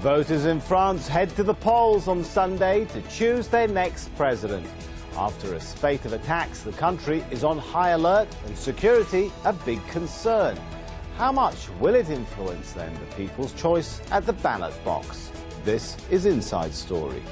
Voters in France head to the polls on Sunday to choose their next president. After a spate of attacks, the country is on high alert and security a big concern. How much will it influence then the people's choice at the ballot box? This is Inside Story.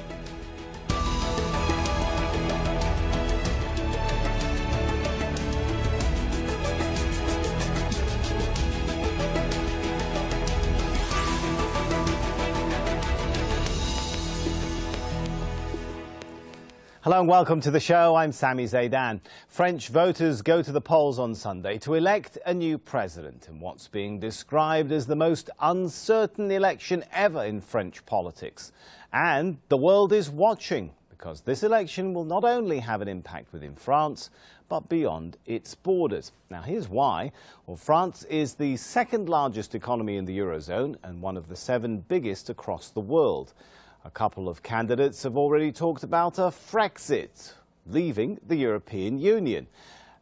Hello and welcome to the show. I'm Sami Zaidan. French voters go to the polls on Sunday to elect a new president in what's being described as the most uncertain election ever in French politics. And the world is watching, because this election will not only have an impact within France, but beyond its borders. Now here's why. Well, France is the second largest economy in the Eurozone and one of the 7 biggest across the world. A couple of candidates have already talked about a Frexit, leaving the European Union.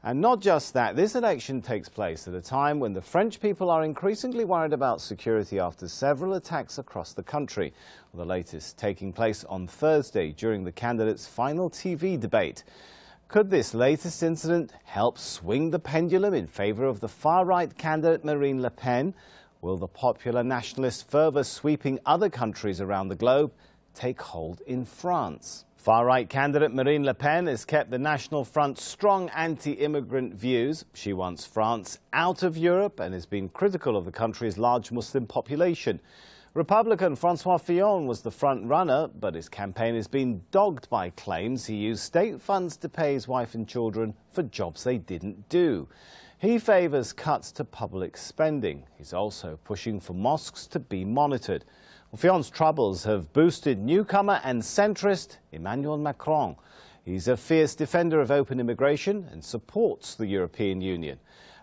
And not just that, this election takes place at a time when the French people are increasingly worried about security after several attacks across the country, the latest taking place on Thursday during the candidates' final TV debate. Could this latest incident help swing the pendulum in favour of the far-right candidate Marine Le Pen? Will the popular nationalist fervour sweeping other countries around the globe take hold in France? Far-right candidate Marine Le Pen has kept the National Front's strong anti-immigrant views. She wants France out of Europe and has been critical of the country's large Muslim population. Republican François Fillon was the front-runner, but his campaign has been dogged by claims he used state funds to pay his wife and children for jobs they didn't do. He favours cuts to public spending. He's also pushing for mosques to be monitored. Well, Fillon's troubles have boosted newcomer and centrist Emmanuel Macron. He's a fierce defender of open immigration and supports the European Union.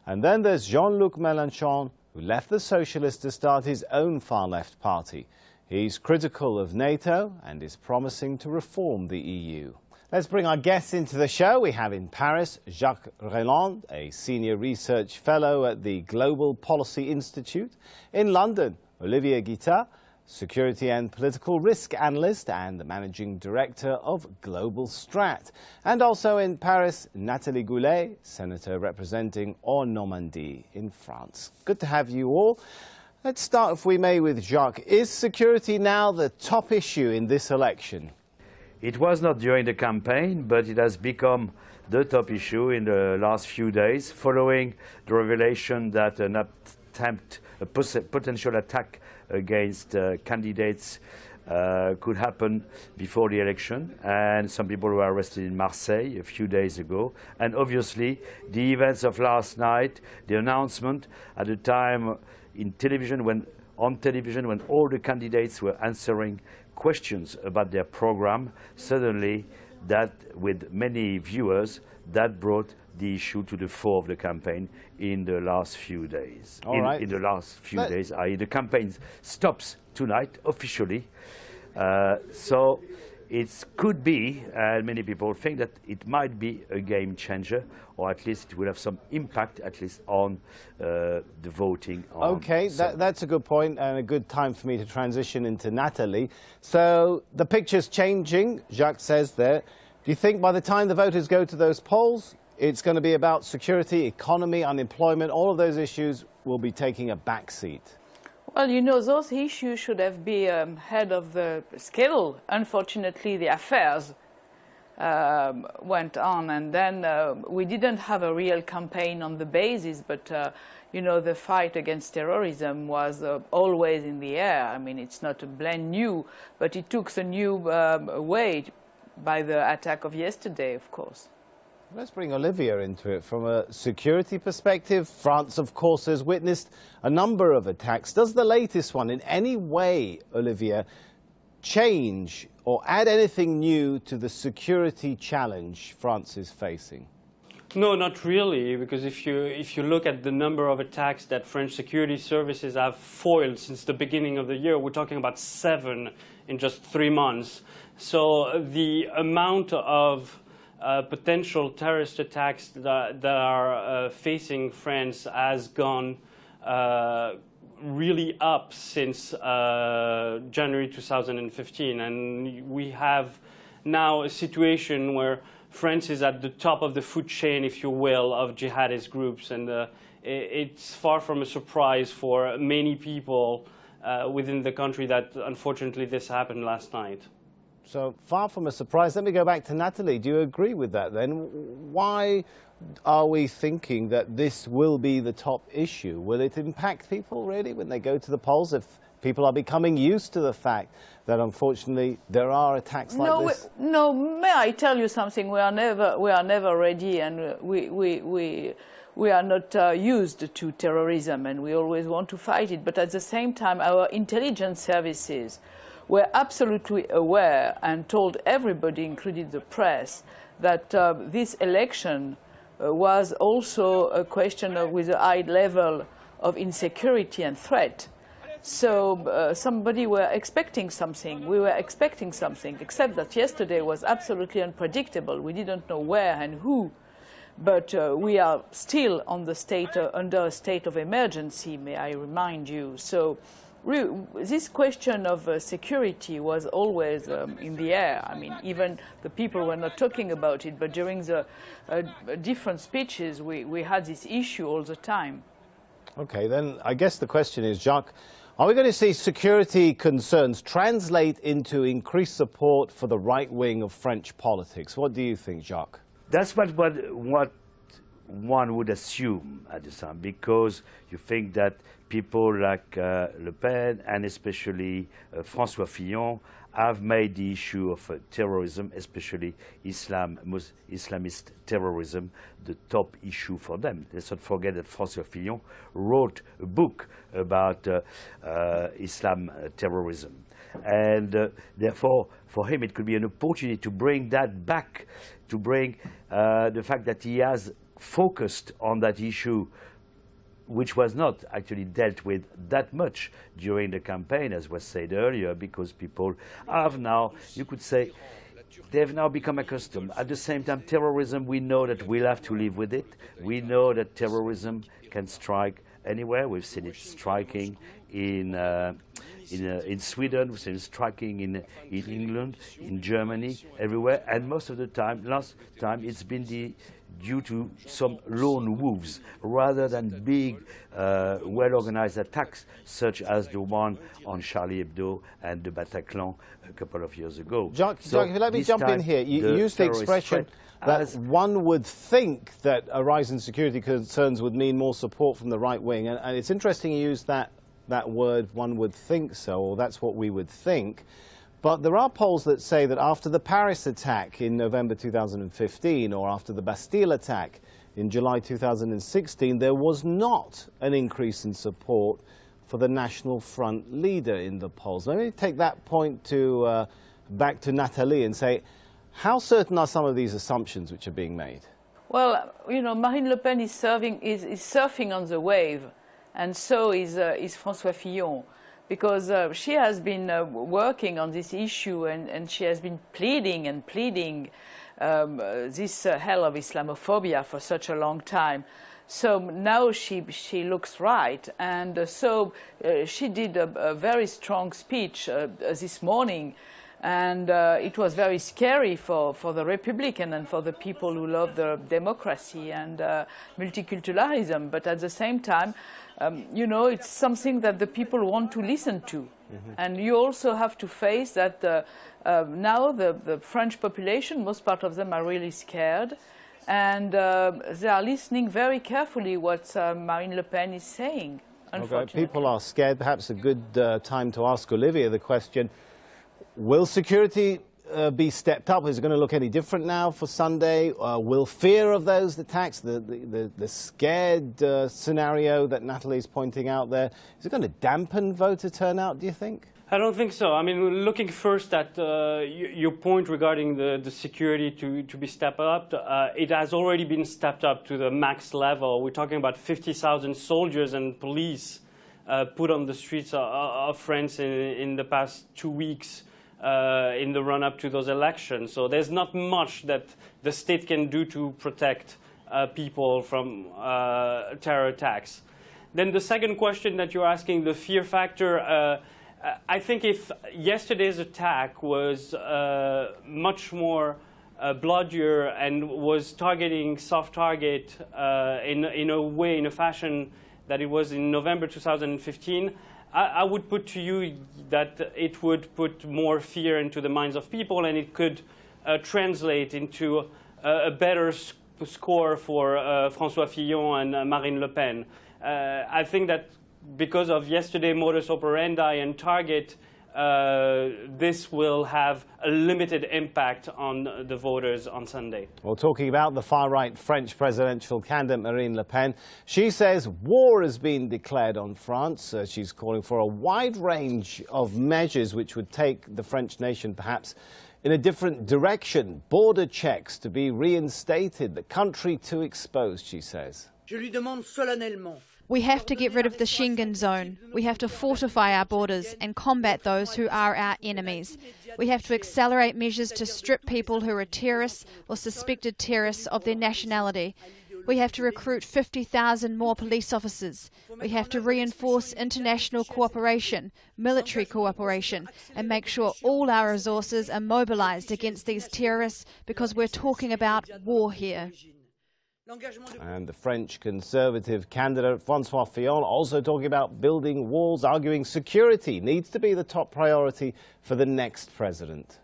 And then there's Jean-Luc Mélenchon, who left the Socialists to start his own far-left party. He's critical of NATO and is promising to reform the EU. Let's bring our guests into the show. We have in Paris Jacques Reland, a senior research fellow at the Global Policy Institute. In London, Olivier Guittard, security and political risk analyst and the managing director of Global Strat. And also in Paris, Nathalie Goulet, senator representing Haute-Normandie in France. Good to have you all. Let's start, if we may, with Jacques. Is security now the top issue in this election? It was not during the campaign, but it has become the top issue in the last few days, following the revelation that a potential attack against candidates could happen before the election. And some people were arrested in Marseille a few days ago. And obviously, the events of last night, the announcement at the time on television when all the candidates were answering questions about their program, suddenly that with many viewers, that brought the issue to the fore of the campaign in the last few days. In the last few days, the campaign stops tonight officially. So it could be, and many people think that it might be a game changer, or at least it will have some impact, at least on the voting. Okay, that's a good point and a good time for me to transition into Nathalie. So the picture's changing, Jacques says there. Do you think by the time the voters go to those polls, it's going to be about security, economy, unemployment, all of those issues will be taking a back seat? Well, you know, those issues should have been head of the schedule. Unfortunately, the affairs went on, and then we didn't have a real campaign on the basis, but you know, the fight against terrorism was always in the air. I mean, it's not brand new, but it took a new way by the attack of yesterday, of course. Let's bring Olivier into it. From a security perspective, France, of course, has witnessed a number of attacks. Does the latest one in any way, Olivier, change or add anything new to the security challenge France is facing? No, not really, because if you look at the number of attacks that French security services have foiled since the beginning of the year, we're talking about 7 in just 3 months. So the amount of potential terrorist attacks that are facing France has gone really up since January 2015, and we have now a situation where France is at the top of the food chain, if you will, of jihadist groups, and it's far from a surprise for many people within the country that unfortunately this happened last night. So far from a surprise. Let me go back to Natalie. Do you agree with that then? Why are we thinking that this will be the top issue? Will it impact people really when they go to the polls, if people are becoming used to the fact that unfortunately there are attacks like this? No, may I tell you something? We are never ready, and we are not used to terrorism, and we always want to fight it. But at the same time, our intelligence services were absolutely aware and told everybody, including the press, that this election was also a question with a high level of insecurity and threat. So somebody were expecting something. We were expecting something, except that yesterday was absolutely unpredictable. We didn't know where and who. But we are still on the under a state of emergency, may I remind you. So this question of security was always in the air. I mean, even the people were not talking about it, but during the different speeches, we had this issue all the time. Okay, then I guess the question is, Jacques, are we going to see security concerns translate into increased support for the right wing of French politics? What do you think, Jacques? That's what one would assume at the time, because you think that people like Le Pen and especially François Fillon have made the issue of terrorism, especially Islamist terrorism, the top issue for them. Let's not forget that François Fillon wrote a book about Islam terrorism. And therefore, for him, it could be an opportunity to bring that back, to bring the fact that he has focused on that issue, which was not actually dealt with that much during the campaign, as was said earlier, because people have now, you could say, they've now become accustomed. At the same time, terrorism, we know that we'll have to live with it. We know that terrorism can strike anywhere. We've seen it striking in Sweden, we've seen it striking in England, in Germany, everywhere. And most of the time, last time, it's been due to some lone wolves rather than big, well-organized attacks such as the one on Charlie Hebdo and the Bataclan a couple of years ago. Jacques, let me jump in here. You used the expression that one would think that a rise in security concerns would mean more support from the right wing. And it's interesting you use that word, one would think so, or that's what we would think. But there are polls that say that after the Paris attack in November 2015 or after the Bastille attack in July 2016, there was not an increase in support for the National Front leader in the polls. Let me take that point back to Nathalie and say, how certain are some of these assumptions which are being made? Well, you know, Marine Le Pen is surfing on the wave, and so is François Fillon. Because she has been working on this issue, and she has been pleading this hell of Islamophobia for such a long time. So now she looks right, and so she did a very strong speech this morning, and it was very scary for the Republican and for the people who love the democracy and multiculturalism. But at the same time, you know, it's something that the people want to listen to. Mm-hmm. And you also have to face that now the French population, most part of them are really scared, and they are listening very carefully what Marine Le Pen is saying, unfortunately. Okay, people are scared. Perhaps a good time to ask Olivia the question, will security be stepped up? Is it going to look any different now for Sunday? Will fear of those attacks, the scared scenario that Nathalie's pointing out there, is it going to dampen voter turnout, do you think? I don't think so. I mean, looking first at your point regarding the security to be stepped up, it has already been stepped up to the max level. We're talking about 50,000 soldiers and police put on the streets of France in the past 2 weeks. In the run-up to those elections. So there's not much that the state can do to protect people from terror attacks. Then the second question that you're asking, the fear factor, I think if yesterday's attack was much more bloodier and was targeting soft target in a way, in a fashion that it was in November 2015, I would put to you that it would put more fear into the minds of people, and it could translate into a better score for François Fillon and Marine Le Pen. I think that because of yesterday's modus operandi and target, this will have a limited impact on the voters on Sunday. Well, talking about the far-right French presidential candidate Marine Le Pen, she says war has been declared on France. She's calling for a wide range of measures which would take the French nation perhaps in a different direction. Border checks to be reinstated, the country too exposed, she says. Je lui demande solennellement. We have to get rid of the Schengen zone. We have to fortify our borders and combat those who are our enemies. We have to accelerate measures to strip people who are terrorists or suspected terrorists of their nationality. We have to recruit 50,000 more police officers. We have to reinforce international cooperation, military cooperation, and make sure all our resources are mobilized against these terrorists, because we're talking about war here. And the French Conservative candidate François Fillon also talking about building walls, arguing security needs to be the top priority for the next president.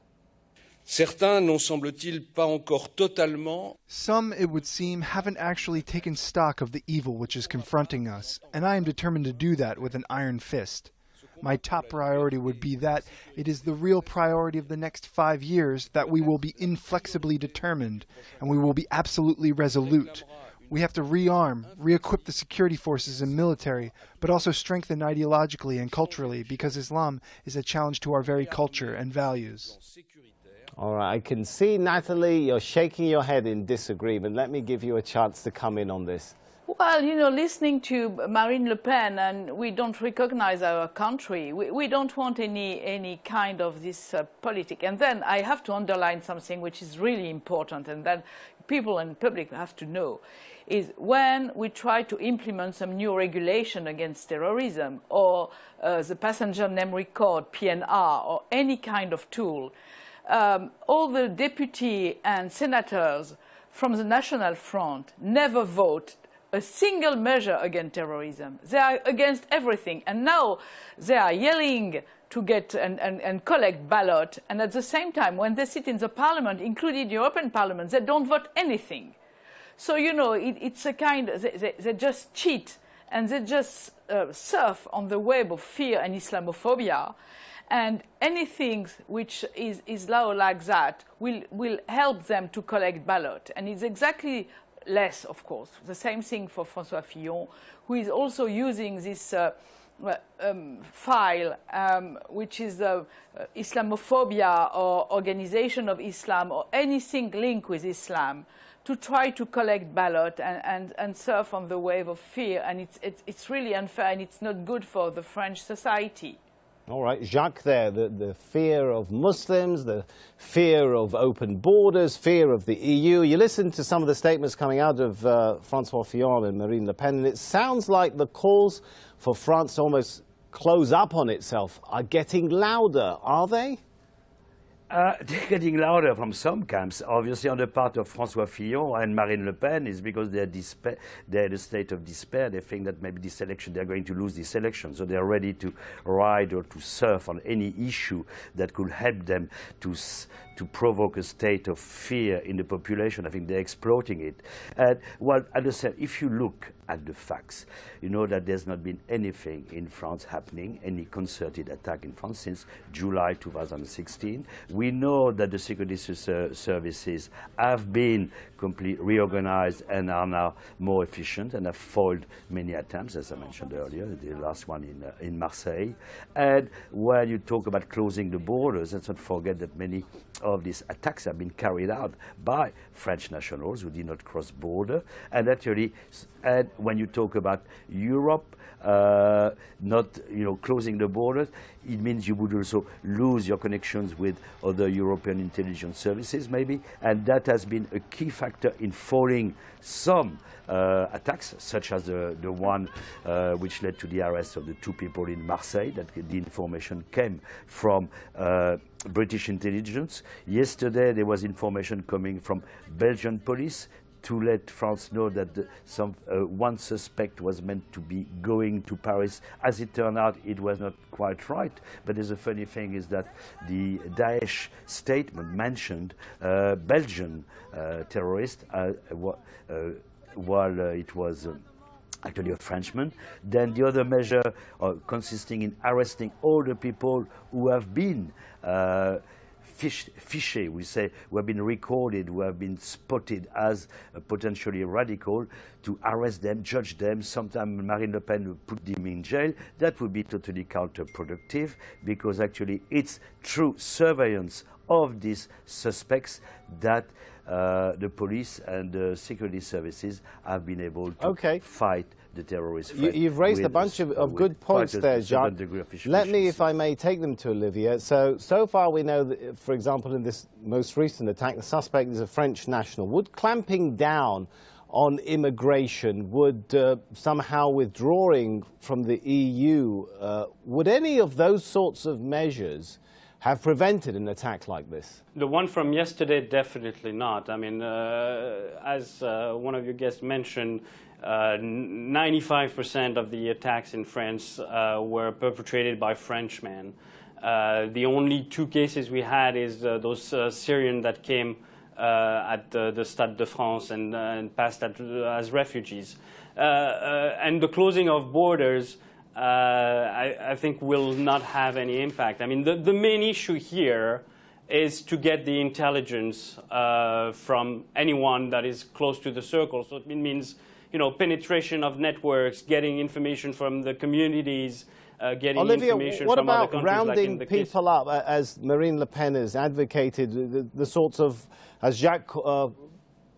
Certains n'ont, semble-t-il, pas encore totalement. Some, it would seem, haven't actually taken stock of the evil which is confronting us, and I am determined to do that with an iron fist. My top priority would be that it is the real priority of the next 5 years that we will be inflexibly determined, and we will be absolutely resolute. We have to rearm, re-equip the security forces and military, but also strengthen ideologically and culturally, because Islam is a challenge to our very culture and values. All right, I can see, Natalie, you're shaking your head in disagreement. Let me give you a chance to come in on this. Well, you know, listening to Marine Le Pen, and we don't recognize our country. We don't want any kind of this politic. And then I have to underline something which is really important, and that people and public have to know, is when we try to implement some new regulation against terrorism, or the passenger name record, PNR, or any kind of tool, all the deputies and senators from the National Front never vote a single measure against terrorism. They are against everything. And now they are yelling to get and collect ballot. And at the same time, when they sit in the parliament, including European Parliament, they don't vote anything. So, you know, it's a kind, they just cheat, and they just surf on the web of fear and Islamophobia. And anything which is law like that will help them to collect ballot. And it's exactly less, of course. The same thing for François Fillon, who is also using this file, which is Islamophobia or Organization of Islam or anything linked with Islam, to try to collect ballot and surf on the wave of fear. And it's really unfair, and it's not good for the French society. All right, Jacques there, the fear of Muslims, the fear of open borders, fear of the EU. You listen to some of the statements coming out of François Fillon and Marine Le Pen, and it sounds like the calls for France to almost close up on itself are getting louder, are they? They're getting louder from some camps. Obviously, on the part of François Fillon and Marine Le Pen, is because they're in a state of despair. They think that maybe this election, they're going to lose this election. So they're ready to ride or to surf on any issue that could help them to provoke a state of fear in the population. I think they're exploiting it. And, well, as I said, if you look at the facts, you know that there's not been anything in France happening, any concerted attack in France since July 2016. We know that the security services have been completely reorganized and are now more efficient and have foiled many attempts, as I mentioned earlier, the last one in Marseille. And when you talk about closing the borders, let's not forget that many of these attacks have been carried out by French nationals who did not cross border. And actually, when you talk about Europe not closing the borders, it means you would also lose your connections with other European intelligence services, maybe, and that has been a key factor in foiling some attacks, such as the one which led to the arrest of the 2 people in Marseille, that the information came from British intelligence. Yesterday there was information coming from Belgian police to let France know that one suspect was meant to be going to Paris. As it turned out, it was not quite right. But the funny thing is that the Daesh statement mentioned Belgian terrorist while it was actually a Frenchman. Then the other measure consisting in arresting all the people who have been fiché, we say, who have been recorded, who have been spotted as potentially radical, to arrest them, judge them. Sometimes Marine Le Pen would put them in jail. That would be totally counterproductive, because actually it's through surveillance of these suspects that the police and the security services have been able to fight the terrorist threat. You've raised a bunch of good points there, Jacques. Let me, if I may, take them to Olivia. So far we know that, for example, in this most recent attack, the suspect is a French national. Would clamping down on immigration, would somehow withdrawing from the EU, would any of those sorts of measures have prevented an attack like this? The one from yesterday, definitely not. I mean, as one of your guests mentioned, 95% of the attacks in France were perpetrated by Frenchmen. The only 2 cases we had is those Syrians that came at the Stade de France and passed as refugees. And the closing of borders, I think, will not have any impact. I mean, the main issue here is to get the intelligence from anyone that is close to the circle. So it means, you know, penetration of networks, getting information from the communities, getting information from other countries. Olivia, what about rounding people up, as Marine Le Pen has advocated, the sorts of, as Jacques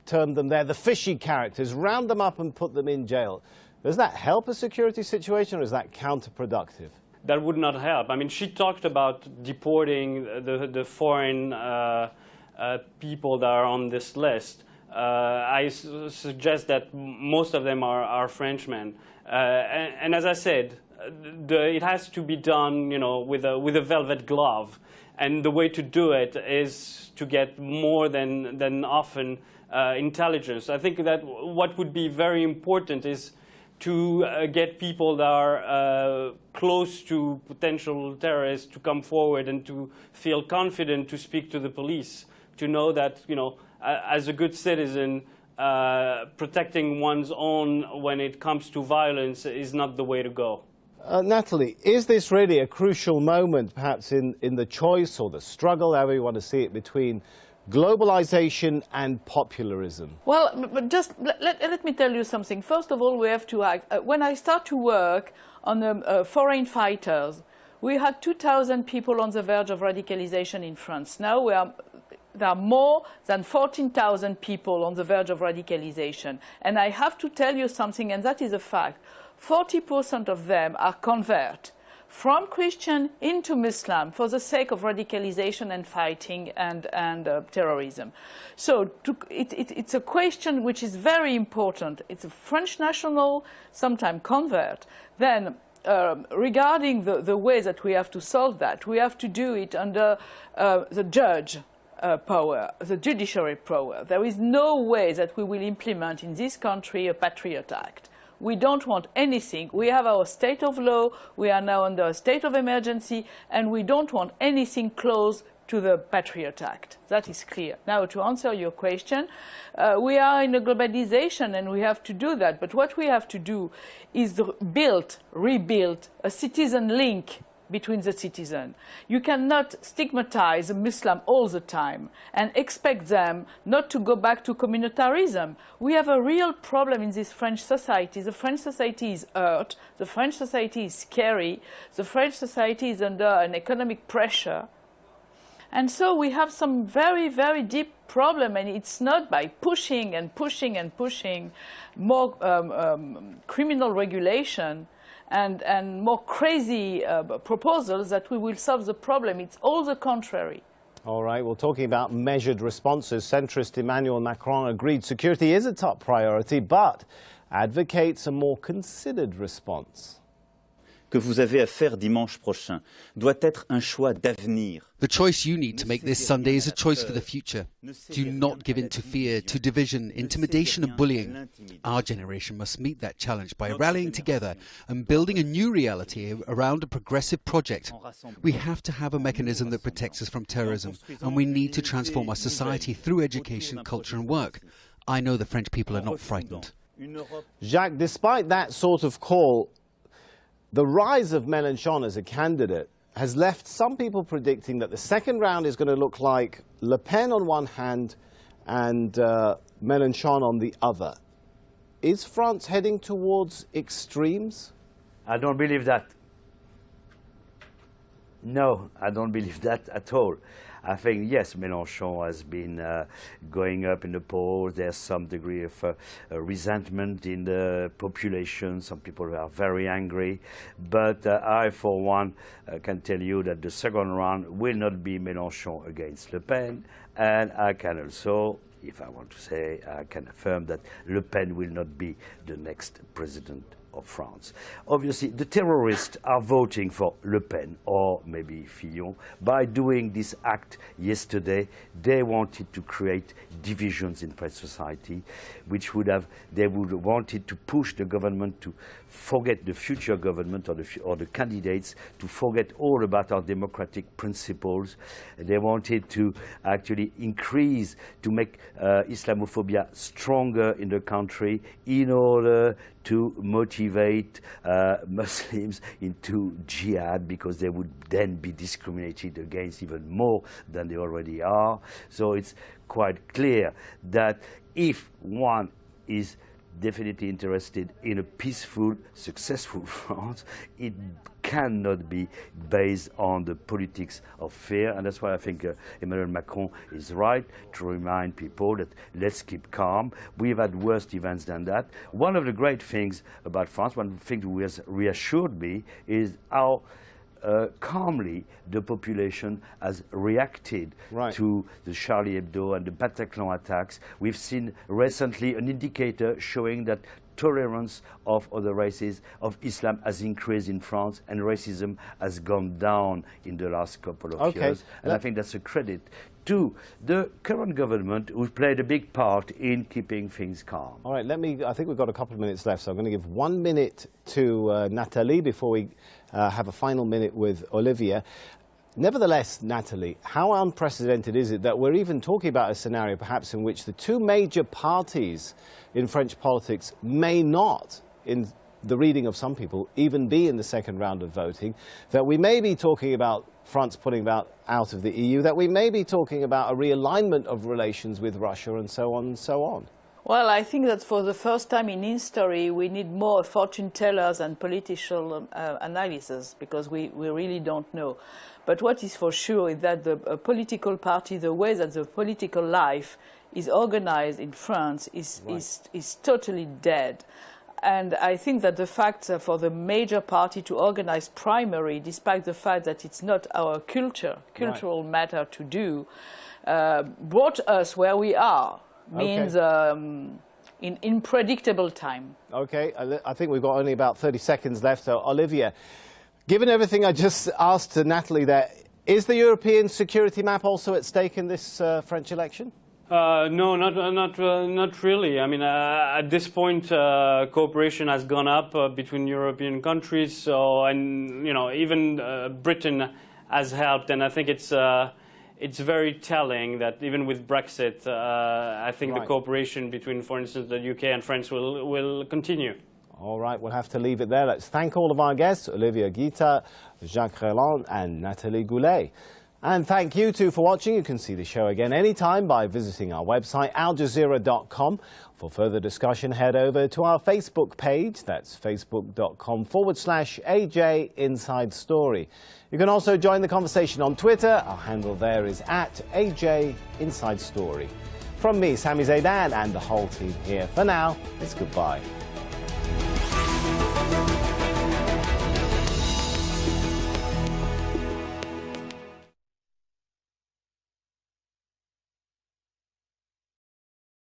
termed them there, the fishy characters, round them up and put them in jail? Does that help a security situation, or is that counterproductive? That would not help. I mean, she talked about deporting the foreign people that are on this list. I suggest that most of them are Frenchmen. And as I said, it has to be done, you know, with a velvet glove. And the way to do it is to get more than often intelligence. I think that what would be very important is to get people that are close to potential terrorists to come forward and to feel confident to speak to the police, to know that, you know, as a good citizen, protecting one's own when it comes to violence is not the way to go. Natalie, is this really a crucial moment, perhaps, in the choice or the struggle, however you want to see it, between globalization and popularism? Well, but just let me tell you something. First of all, we have to act. When I start to work on the foreign fighters, we had 2,000 people on the verge of radicalization in France. Now there are more than 14,000 people on the verge of radicalization. And I have to tell you something, and that is a fact. 40% of them are convert from Christian into Muslim for the sake of radicalization and fighting and terrorism. So it's a question which is very important. It's a French national, sometimes convert. Then regarding the way that we have to solve that, we have to do it under the judge power, the judiciary power. There is no way that we will implement in this country a Patriot Act. We don't want anything. We have our state of law. We are now under a state of emergency, and we don't want anything close to the Patriot Act. That is clear. Now, to answer your question, we are in a globalization, and we have to do that. But what we have to do is rebuild a citizen link between the citizens. You cannot stigmatize a Muslim all the time and expect them not to go back to communitarism. We have a real problem in this French society. The French society is hurt. The French society is scary. The French society is under an economic pressure. And so we have some very, very deep problem, and it's not by pushing and pushing and pushing more criminal regulation and more crazy proposals that we will solve the problem. It's all the contrary. All right, well, talking about measured responses, centrist Emmanuel Macron agreed security is a top priority, but advocates a more considered response. Que vous avez à faire dimanche prochain doit être un choix d'avenir. The choice you need to make this Sunday is a choice for the future. Do not give in to fear, to division, intimidation and bullying. Our generation must meet that challenge by rallying together and building a new reality around a progressive project. We have to have a mechanism that protects us from terrorism, and we need to transform our society through education, culture and work. I know the French people are not frightened. Jacques, despite that sort of call, the rise of Mélenchon as a candidate has left some people predicting that the second round is going to look like Le Pen on one hand and Mélenchon on the other. Is France heading towards extremes? I don't believe that. No, I don't believe that at all. I think, yes, Mélenchon has been going up in the polls. There's some degree of resentment in the population. Some people are very angry. But I, for one, can tell you that the second round will not be Mélenchon against Le Pen. And I can also, if I want to say, I can affirm that Le Pen will not be the next president of France. Obviously, the terrorists are voting for Le Pen or maybe Fillon. By doing this act yesterday, they wanted to create divisions in French society, which they would wanted to push the government to forget the future government or the candidates, to forget all about our democratic principles. They wanted to actually increase, to make Islamophobia stronger in the country in order to motivate Muslims into jihad, because they would then be discriminated against even more than they already are. So it's quite clear that if one is definitely interested in a peaceful, successful France, it cannot be based on the politics of fear. And that's why I think Emmanuel Macron is right to remind people that let's keep calm. We've had worse events than that. One of the great things about France, one thing that has reassured me, is how calmly the population has reacted to the Charlie Hebdo and the Bataclan attacks. We've seen recently an indicator showing that tolerance of other races, of Islam, has increased in France, and racism has gone down in the last couple of years. And I think that's a credit to the current government, who's played a big part in keeping things calm. All right, I think we've got a couple of minutes left, so I'm going to give 1 minute to Nathalie before we have a final minute with Olivia. Nevertheless, Nathalie, how unprecedented is it that we're even talking about a scenario perhaps in which the two major parties in French politics may not, in the reading of some people, even be in the second round of voting, that we may be talking about France putting out of the EU, that we may be talking about a realignment of relations with Russia and so on and so on? Well, I think that for the first time in history, we need more fortune tellers and political analysis, because we really don't know. But what is for sure is that the political party, the way that the political life is organized in France is totally dead. And I think that the fact for the major party to organize primary, despite the fact that it's not our cultural matter to do, brought us where we are. Means in predictable time. Okay, I think we've got only about 30 seconds left. So, Olivia, given everything I just asked to Nathalie there, is the European security map also at stake in this French election? No, not really. I mean, at this point, cooperation has gone up between European countries. So, and even Britain has helped, and I think it's very telling that even with Brexit, I think the cooperation between, for instance, the UK and France will continue. All right, we'll have to leave it there. Let's thank all of our guests, Olivia Guita, Jacques Roland and Nathalie Goulet. And thank you too for watching. You can see the show again anytime by visiting our website, aljazeera.com. For further discussion, head over to our Facebook page. That's facebook.com/AJ Inside Story. You can also join the conversation on Twitter. Our handle there is @AJ Inside Story. From me, Sami Zaidan, and the whole team here, for now, it's goodbye.